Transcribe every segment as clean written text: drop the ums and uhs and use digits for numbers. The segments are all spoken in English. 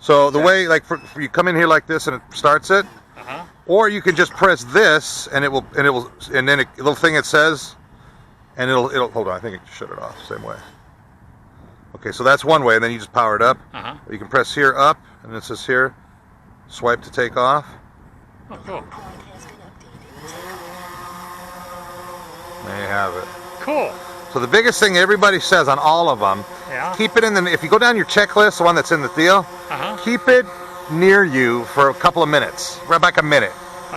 So the way, like, you come in here like this and it starts it, or you can just press this and it will, and then a little thing it says, and it'll. Hold on, I think it shut it off same way. Okay, so that's one way, and then you just power it up. You can press here up, and it says here, swipe to take off. Oh, cool. There you have it. Cool. So the biggest thing everybody says on all of them, keep it in the, if you go down your checklist, the one that's in the deal, keep it near you for a couple of minutes, right back a minute.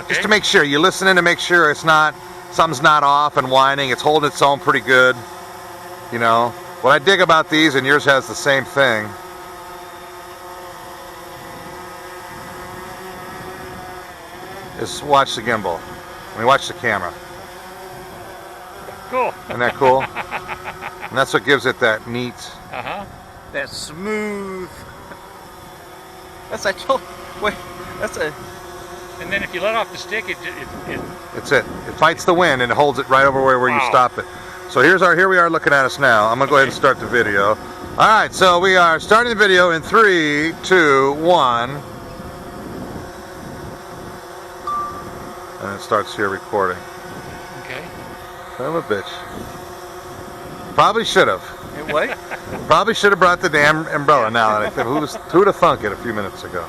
Just to make sure, you're listening to make sure it's not, something's not off and whining, it's holding its own pretty good, you know. What I dig about these, and yours has the same thing, is watch the gimbal. I mean, watch the camera. Cool. Isn't that cool? And that's what gives it that neat. That smooth. That's a. Wait. That's a. And then if you let off the stick, It's it. It fights the wind and it holds it right over where you stop it. So here we are looking at us now. I'm gonna go ahead and start the video. All right. So we are starting the video in 3, 2, 1. And it starts here recording. Okay. Son of a bitch. Probably should have. What? Probably should have brought the damn umbrella now that I think. Who'd have thunk it a few minutes ago?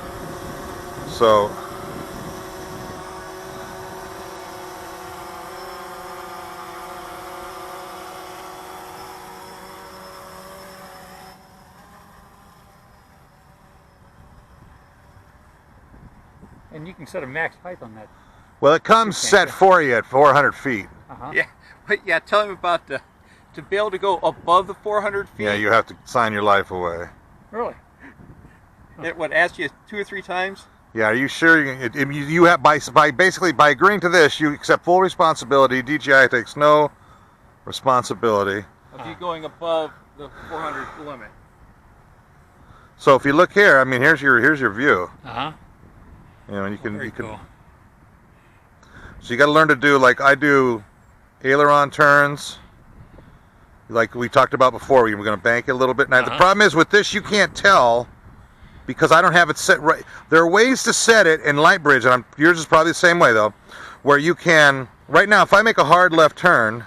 So. And you can set a max height on that. Well, it comes set for you at 400 feet. Yeah, but yeah, tell him about to be able to go above the 400 feet. Yeah, you have to sign your life away. Really? It would ask you 2 or 3 times. Yeah, are you sure? You have by basically by agreeing to this, you accept full responsibility. DJI takes no responsibility Of you going above the 400 limit. So if you look here, I mean, here's your view. You know, and you can Cool. So you got to learn to do, like I do, aileron turns. Like we talked about before, we were going to bank it a little bit. Now the problem is with this, you can't tell because I don't have it set right. There are ways to set it in Lightbridge, and yours is probably the same way though, where you can. Right now, if I make a hard left turn,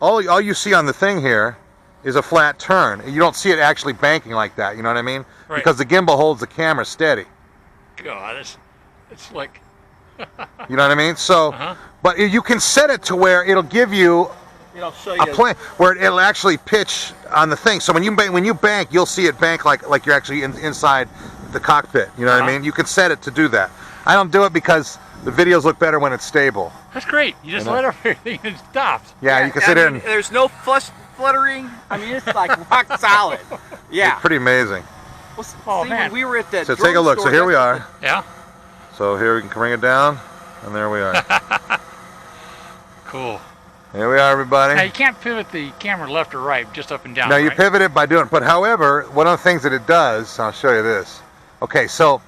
all you see on the thing here is a flat turn. You don't see it actually banking like that. You know what I mean? Right. Because the gimbal holds the camera steady. God, it's like. You know what I mean? So, but you can set it to where it'll give you It'll show you a plan where it'll actually pitch on the thing. So when you bank, you'll see it bank like you're actually inside the cockpit. You know what I mean? You can set it to do that. I don't do it because the videos look better when it's stable. That's great. You just let everything and it stops. Yeah, you can sit in. There's no fluttering. I mean, it's like rock solid. Yeah. It's pretty amazing. Well, Oh, see, man. when we were at that. So take a look. So here we are. Yeah. So here we can bring it down, and there we are. Cool. Here we are, everybody. Now you can't pivot the camera left or right, just up and down. Now you right? pivot it by doing it, but however, one of the things that it does, I'll show you this. Okay, so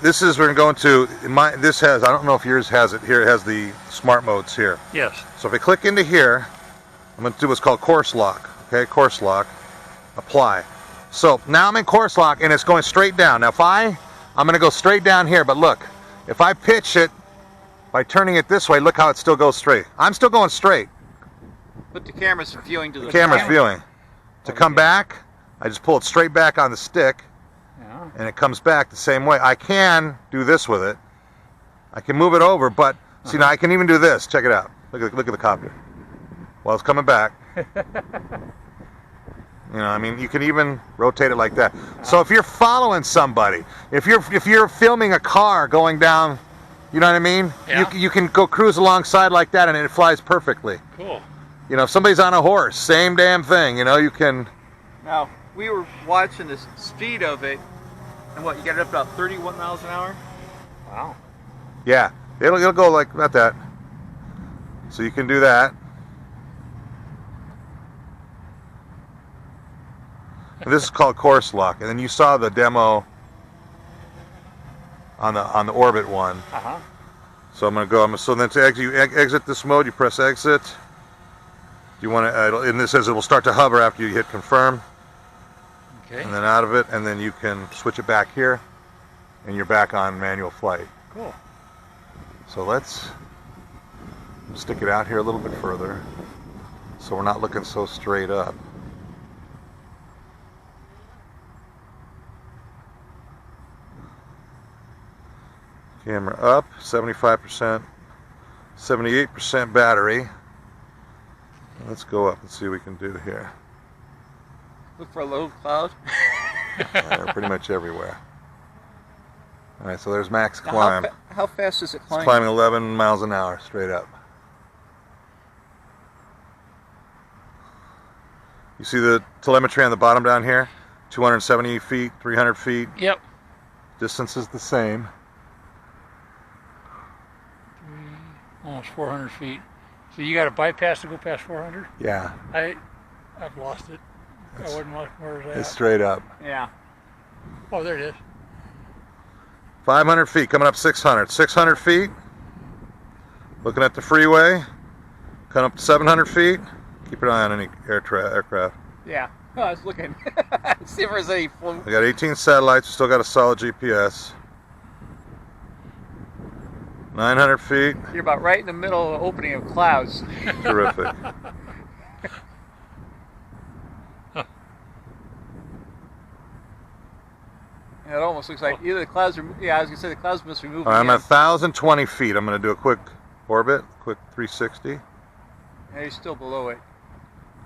this is, we're going to this has, I don't know if yours has it here, it has the smart modes here. Yes. So if I click into here, I'm going to do what's called course lock. Okay, course lock, apply. So now I'm in course lock and it's going straight down. Now I'm going to go straight down here, but look, if I pitch it by turning it this way, look how it still goes straight. I'm still going straight. But the camera's viewing to the Camera's viewing. To come back, I just pull it straight back on the stick, and it comes back the same way. I can do this with it. I can move it over, but see now I can even do this. Check it out. Look at the copter. While it's coming back. You know, I mean, you can even rotate it like that. So if you're following somebody, if you're filming a car going down, you know what I mean? Yeah. You can go cruise alongside like that, and it flies perfectly. Cool. You know, if somebody's on a horse, same damn thing. You know, you can. Now we were watching the speed of it, and what, you got it up about 31 miles an hour? Wow. Yeah, it'll go like about that. So you can do that. And this is called course lock, and then you saw the demo on the orbit one. So I'm gonna go. So then to exit this mode, you press exit. You want to, and this says it will start to hover after you hit confirm. Okay. and then out of it, and then you can switch it back here, and you're back on manual flight. Cool. So let's stick it out here a little bit further, so we're not looking so straight up. Camera up, 75%, 78% battery. Let's go up and see what we can do here. Look for a low cloud. They're pretty much everywhere. All right, so there's max Now, climb. how fast is it It's climbing? climbing 11 miles an hour straight up. You see the telemetry on the bottom down here? 270 feet, 300 feet. Yep. Distance is the same. Almost 400 feet. So you got a bypass to go past 400? Yeah, I've lost it. I wasn't like, where is that? it's straight up. Yeah. Oh, there it is. 500 feet, coming up 600. 600 feet. Looking at the freeway. Coming up to 700 feet. Keep an eye on any aircraft. Yeah. Oh, I was looking. See if there's any. We got 18 satellites. We still got a solid GPS. 900 feet. You're about right in the middle of the opening of clouds. Terrific. It almost looks like either the clouds are. Yeah, I was gonna say the clouds must be moving. All right, I'm in. at 1,020 feet. I'm going to do a quick orbit, quick 360. Yeah, you're still below it.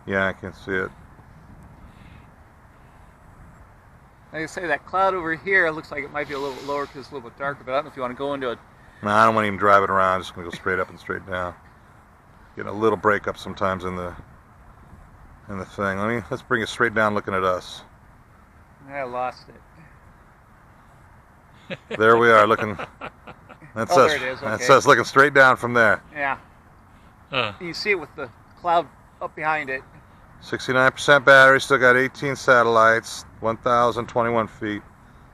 Yeah, I can see it. Like I say, that cloud over here looks like it might be a little bit lower because it's a little bit darker. But I don't know if you want to go into it. No, I don't want to even drive it around. I'm just going to go straight up and straight down. Getting a little break up sometimes in the thing. Let's bring it straight down, looking at us. I lost it. There we are, looking. That's Oh, us. there it is, That's okay. us looking straight down from there. Yeah. You see it with the cloud up behind it. 69% battery. Still got 18 satellites. 1,021 feet.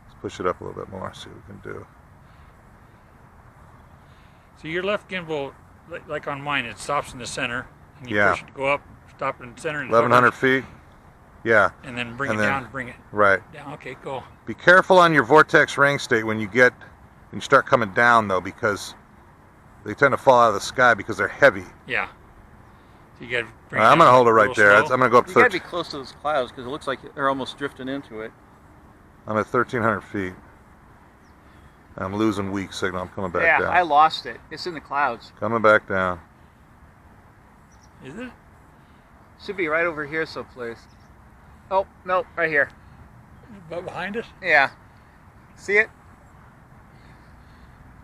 Let's push it up a little bit more. See what we can do. So your left gimbal, like on mine, it stops in the center. And you Yeah. push it to go up, stop in the center. And 1,100 feet. Yeah. And then bring And it then- down, bring it Right. down. Okay, cool. Be careful on your vortex ring state when you start coming down though, because they tend to fall out of the sky because they're heavy. Yeah. So you got to bring All right, I'm going to hold it a right little there. slow. I'm going to go up You gotta 13. be close to those clouds because it looks like they're almost drifting into it. I'm at 1,300 feet. I'm losing weak signal. I'm coming back Yeah, down. I lost it. It's in the clouds. Coming back down. Is it? Should be right over here someplace. Oh, no, right here. But behind us? Yeah. See it?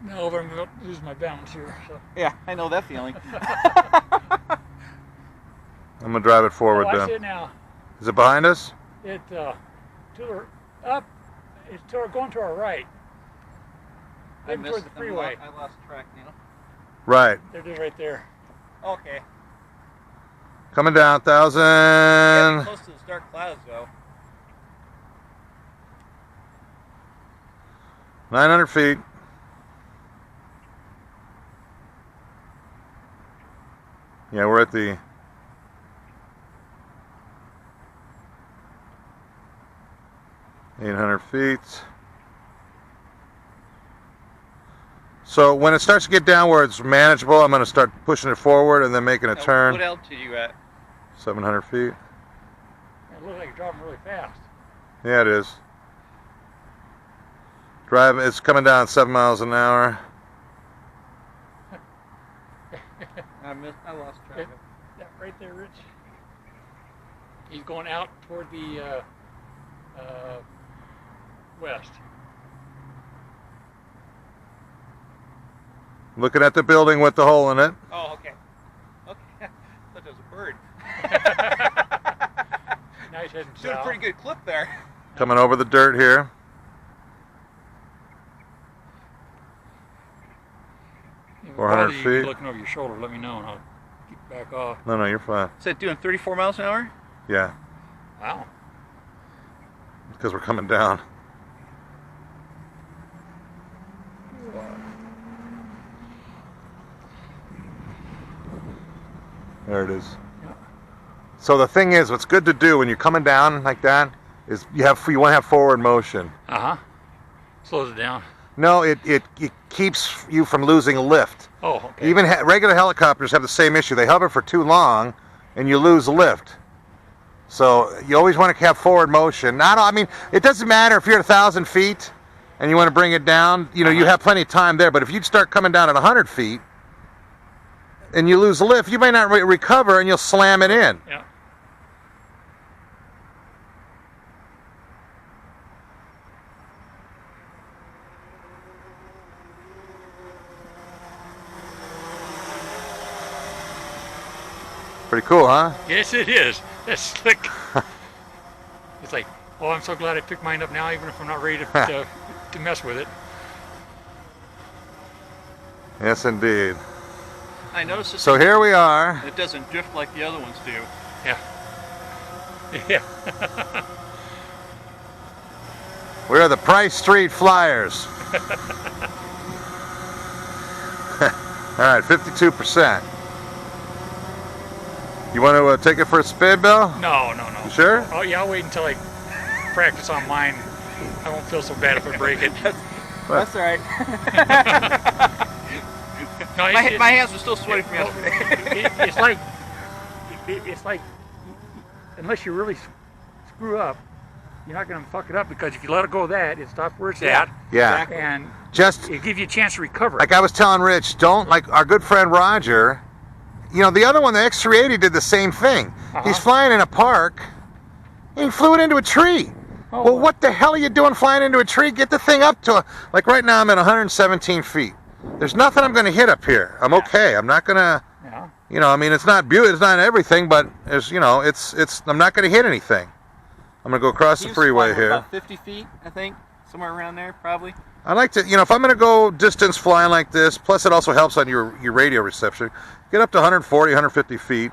No, but I'm going to lose my balance here. So. Yeah, I know that feeling. I'm going to drive it forward Oh, I then. see it now. Is it behind us? It to our up. It's going to our right. Heading toward the freeway. I lost track now. Right. They're just right there. Okay. Coming down, 1,000. Close to those dark clouds, though. 900 feet. Yeah, we're at the 800 feet. So when it starts to get down where it's manageable, I'm going to start pushing it forward and then making a Now, turn. What altitude are you at? 700 feet. It looks like you're driving really fast. Yeah, it is. It's coming down 7 miles an hour. I lost track of it. That right there, Rich. He's going out toward the west. Looking at the building with the hole in it. Oh, okay. Okay. I thought that was a bird. Now he's heading Doing a south. pretty good clip there. Coming over the dirt here. If 400 bother you, you're feet. looking over your shoulder, let me know and I'll keep back off. No, you're fine. Is that doing 34 miles an hour? Yeah, Wow. because we're coming down. There it is. Yeah. So the thing is, what's good to do when you're coming down like that, is you want to have forward motion. Slows it down. No, it keeps you from losing lift. Oh, okay. Even regular helicopters have the same issue. They hover for too long, and you lose lift. So you always want to have forward motion. I mean, it doesn't matter if you're at 1,000 feet and you want to bring it down. You know, you have plenty of time there. But if you start coming down at 100 feet and you lose lift, you may not recover, and you'll slam it in. Yeah. Pretty cool, huh? Yes, it is. That's slick. It's like, oh, I'm so glad I picked mine up now, even if I'm not ready to mess with it. Yes, indeed. I noticed this. So here we are. It doesn't drift like the other ones do. Yeah. Yeah. We're the Price Street Flyers. All right, 52%. You want to take it for a spin, Bill? No. You sure? Oh, yeah, I'll wait until I practice on mine. I won't feel so bad if I break it. That's all right. No, my hands are still sweaty from yesterday. It's like, unless you really screw up, you're not going to fuck it up, because if you let it go that, it stops where it's at. Yeah. And Just it gives you a chance to recover. like I was telling Rich, don't, like our good friend Roger, you know, the other one, the X380, did the same thing. He's flying in a park, and he flew it into a tree. Oh, well, what the hell are you doing flying into a tree? Get the thing up to, like right now I'm at 117 feet. There's nothing I'm going to hit up here. I'm okay. I'm not going to, you know, I mean, it's not beautiful, it's not everything, but it's, you know, it's, I'm not going to hit anything. I'm going to go across the freeway here. About 50 feet, I think. Somewhere around there, probably. I like to, you know, if I'm going to go distance flying like this, plus it also helps on your radio reception, get up to 140, 150 feet.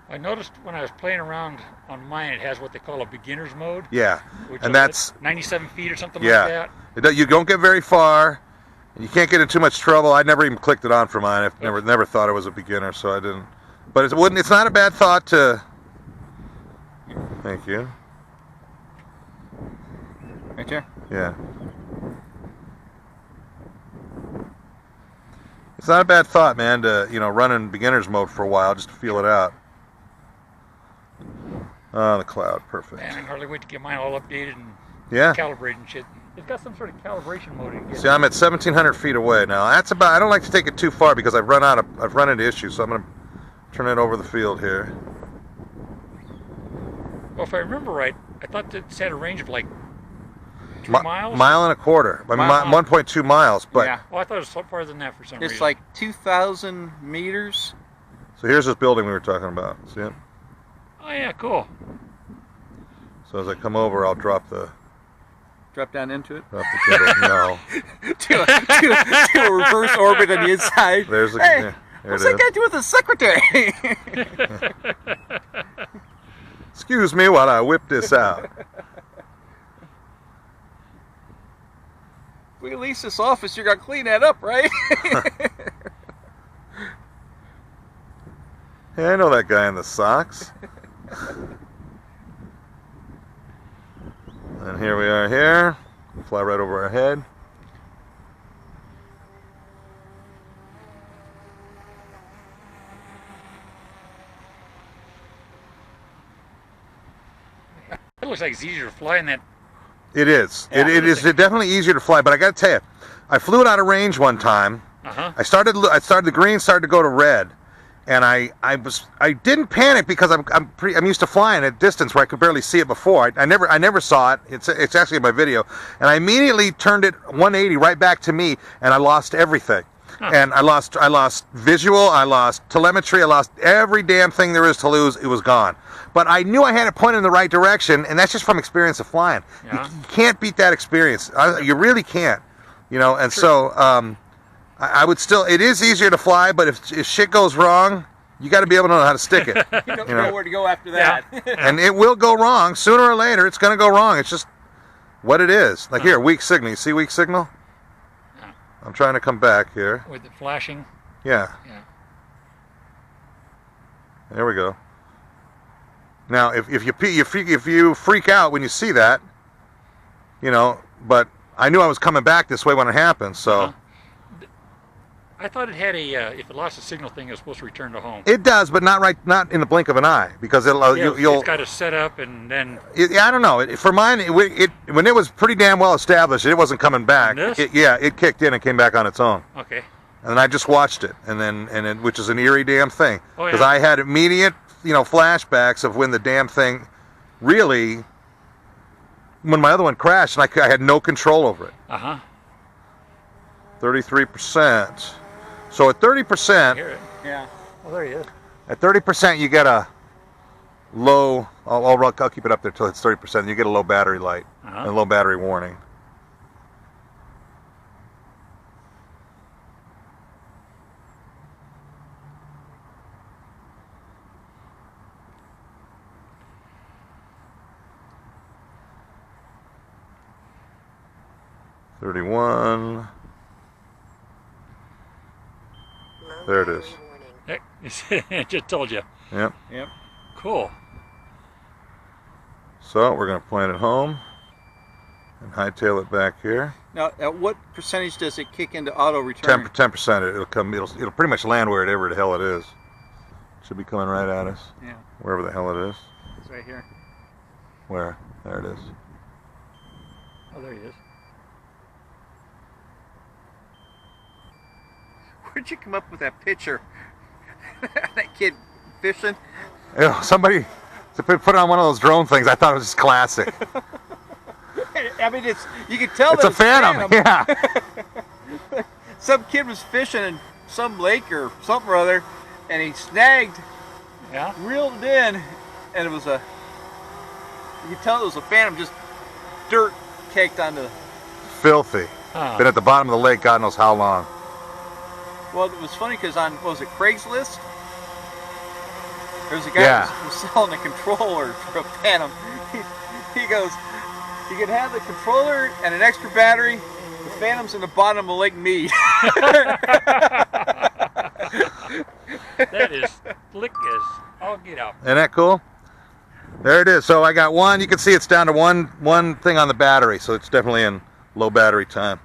I noticed when I was playing around on mine, it has what they call a beginner's mode. Yeah, Which and that's 97 feet or something like that. You don't get very far, and you can't get in too much trouble. I never even clicked it on for mine. I've never thought it was a beginner, so I didn't. But it's not a bad thought to. Thank you. Right there? Yeah. It's not a bad thought, man, to, you know, run in beginner's mode for a while just to feel it out. Oh, the cloud, perfect. Man, I can hardly wait to get mine all updated and Yeah. calibrated and shit. It's got some sort of calibration mode. See, I'm at 1,700 feet away now. That's about. I don't like to take it too far because I've run into issues. So I'm gonna turn it over the field here. Well, if I remember right, I thought that it had a range of like 2 miles. Mile and a quarter. I mean, 1.2 miles. But yeah. Oh, I thought it was farther than that for some reason. It's like 2,000 meters. so here's this building we were talking about. See it? Oh yeah, cool. So as I come over, I'll drop the Drop down into it. gimbal. No. to a reverse orbit on the inside. There's the. Hey, There what's it that is. guy doing with the secretary? Excuse me while I whip this out. We lease this office, you're gonna clean that up, right? Yeah, I know that guy in the socks. And here we are here. Fly right over our head. It looks like it's easier to fly in that. It is. Yeah. It is definitely easier to fly, but I got to tell you, I flew it out of range one time. I started the green started to go to red, and I didn't panic because I'm used to flying at distance where I could barely see it before. I never saw it. It's actually in my video, and I immediately turned it 180 right back to me, and I lost everything. And I lost visual, I lost telemetry, I lost every damn thing there is to lose. It was gone. But I knew I had it pointed in the right direction, and that's just from experience of flying. Yeah. You can't beat that experience. You really can't. You know, and so I would still. It is easier to fly, but if shit goes wrong, you got to be able to know how to stick it. You don't know where to go after that. And it will go wrong sooner or later. It's going to go wrong. It's just what it is. Like here, weak signal. You see weak signal? I'm trying to come back here. With it flashing. Yeah. Yeah. There we go. Now, if you freak out when you see that, you know, but I knew I was coming back this way when it happened, so. I thought it had a, if it lost a signal thing, it was supposed to return to home. It does, but not in the blink of an eye, because it'll, you'll. It's got to set up and then. I don't know. For mine, when it was pretty damn well established, it wasn't coming back. It kicked in and came back on its own. Okay. And I just watched it, and then which is an eerie damn thing, because yeah. I had immediate, flashbacks of when the damn thing really, when my other one crashed, and I had no control over it. 33%. So at 30%, hear it. Yeah. Well, there he is. At 30%, you get a low. I'll keep it up there till it's 30%. You get a low battery light and a low battery warning. $31. There it is. It just told you. Yep. Cool. So we're going to plant it home and hightail it back here. Now, at what percentage does it kick into auto return? 10%. It'll come. It'll pretty much land wherever the hell it is. Should be coming right at us. Yeah. Wherever the hell it is. It's right here. Where? There it is. Oh, there he is. Where'd you come up with that picture? That kid fishing? Somebody put on one of those drone things. I thought it was just classic. I mean, you can tell it's a phantom. Yeah. Some kid was fishing in some lake or something or other, and he snagged, reeled it in, and it was you could tell it was a phantom, just dirt caked onto. Filthy. Been at the bottom of the lake God knows how long. Well, it was funny because on, what was it, Craigslist? There was a guy who was selling a controller for a Phantom. He goes, you can have the controller and an extra battery. The Phantom's in the bottom of Lake Mead. That is slick as all get out. Isn't that cool? There it is. So I got one. You can see it's down to one thing on the battery. So it's definitely in low battery time.